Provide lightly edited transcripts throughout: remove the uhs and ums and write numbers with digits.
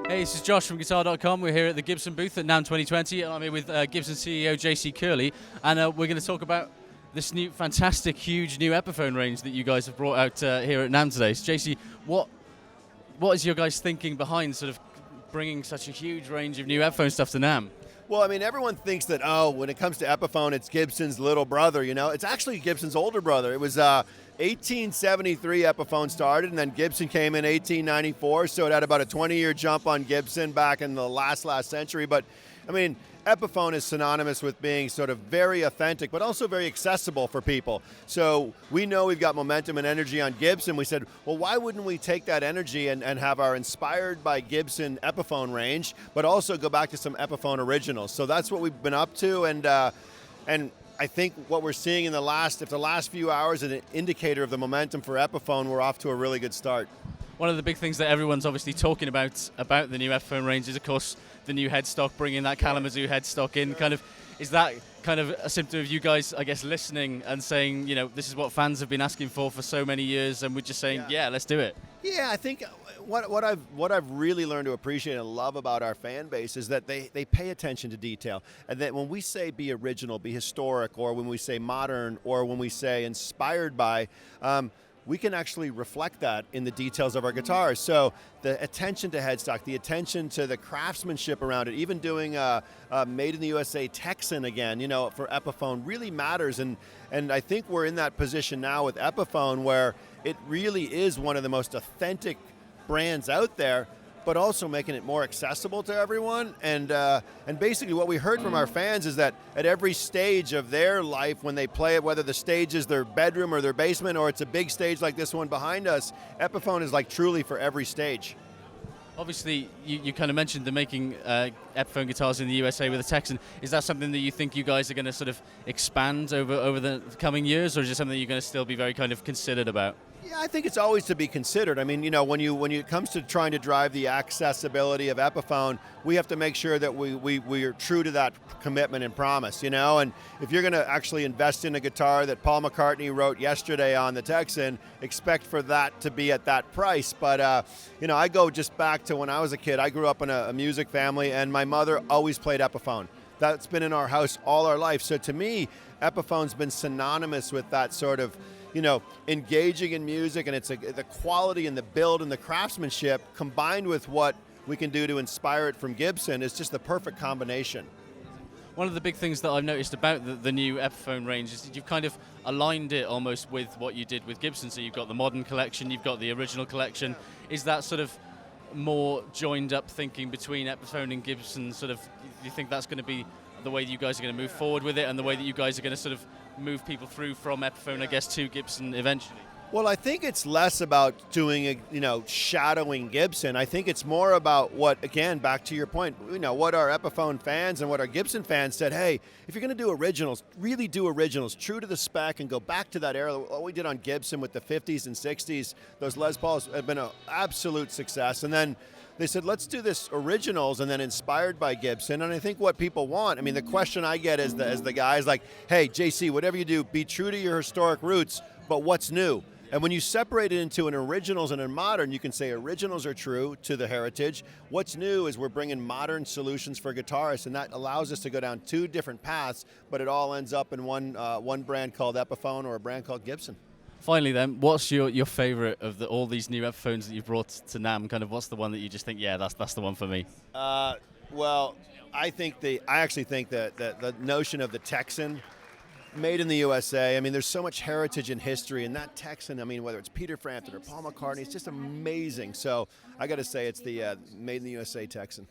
Hey, this is Josh from Guitar.com. We're here at the Gibson booth at NAMM 2020, and I'm here with Gibson CEO JC Curleigh, and we're going to talk about this new, fantastic, huge new Epiphone range that you guys have brought out here at NAMM today. So, JC, what is your guys' thinking behind sort of bringing such a huge range of new Epiphone stuff to NAMM? Well, I mean, everyone thinks that, when it comes to Epiphone, it's Gibson's little brother, you know? It's actually Gibson's older brother. It was 1873 Epiphone started, and then Gibson came in 1894, so it had about a 20-year jump on Gibson back in the last century. But, I mean, Epiphone is synonymous with being sort of very authentic, but also very accessible for people. So we know we've got momentum and energy on Gibson. We said, well, why wouldn't we take that energy and have our Inspired by Gibson Epiphone range, but also go back to some Epiphone originals? So that's what we've been up to, and I think what we're seeing in the last few hours is an indicator of the momentum for Epiphone. We're off to a really good start. One of the big things that everyone's obviously talking about the new Epiphone range is, of course, the new headstock, bringing that Kalamazoo headstock in. Kind of, is that kind of a symptom of you guys, I guess, listening and saying, you know, this is what fans have been asking for so many years, and we're just saying, yeah, let's do it? Yeah, I think what I've really learned to appreciate and love about our fan base is that they pay attention to detail, and that when we say be original, be historic, or when we say modern, or when we say inspired by, we can actually reflect that in the details of our guitars. So the attention to headstock, the attention to the craftsmanship around it, even doing a made in the USA Texan again, you know, for Epiphone really matters. And I think we're in that position now with Epiphone where it really is one of the most authentic brands out there, but also making it more accessible to everyone. And basically what we heard from our fans is that at every stage of their life when they play it, whether the stage is their bedroom or their basement, or it's a big stage like this one behind us, Epiphone is like truly for every stage. Obviously, you kind of mentioned the making Epiphone guitars in the USA with the Texan. Is that something that you think you guys are going to sort of expand over the coming years, or is it something that you're going to still be very kind of considered about? Yeah, I think it's always to be considered. I mean, you know, when it comes to trying to drive the accessibility of Epiphone, we have to make sure that we are true to that commitment and promise, you know? And if you're going to actually invest in a guitar that Paul McCartney wrote yesterday on the Texan, expect for that to be at that price. But, you know, I go just back to when I was a kid. I grew up in a music family, and my mother always played Epiphone. That's been in our house all our life. So to me, Epiphone's been synonymous with that sort of, you know, engaging in music, and it's the quality and the build and the craftsmanship combined with what we can do to inspire it from Gibson is just the perfect combination. One of the big things that I've noticed about the new Epiphone range is that you've kind of aligned it almost with what you did with Gibson. So you've got the modern collection, you've got the original collection. Is that sort of more joined up thinking between Epiphone and Gibson? Sort of, do you think that's going to be the way that you guys are going to move forward with it, and the way that you guys are going to sort of move people through from Epiphone, I guess, to Gibson eventually? Well, I think it's less about doing, you know, shadowing Gibson. I think it's more about what, again, back to your point, you know, what our Epiphone fans and what our Gibson fans said, hey, if you're going to do originals, really do originals, true to the spec, and go back to that era. What we did on Gibson with the 50s and 60s, those Les Pauls have been an absolute success. And then they said, let's do this originals and then inspired by Gibson. And I think what people want, I mean, the question I get as the guys like, hey, JC, whatever you do, be true to your historic roots, but what's new? And when you separate it into an originals and a modern, you can say originals are true to the heritage. What's new is we're bringing modern solutions for guitarists, and that allows us to go down two different paths, but it all ends up in one brand called Epiphone or a brand called Gibson. Finally then, what's your favorite of all these new Epiphones that you've brought to NAMM? Kind of, what's the one that you just think, yeah, that's the one for me? Well, I actually think that the notion of the Texan, made in the USA. I mean, there's so much heritage and history, and that Texan, I mean, whether it's Peter Frampton or Paul McCartney, it's just amazing. So I got to say it's the made in the USA Texan.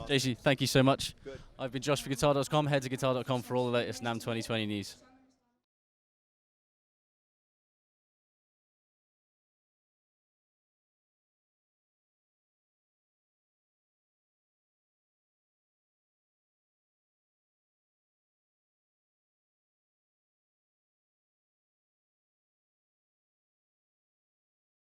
JC, thank you so much. Good. I've been Josh for Guitar.com. Head to Guitar.com for all the latest NAMM 2020 news.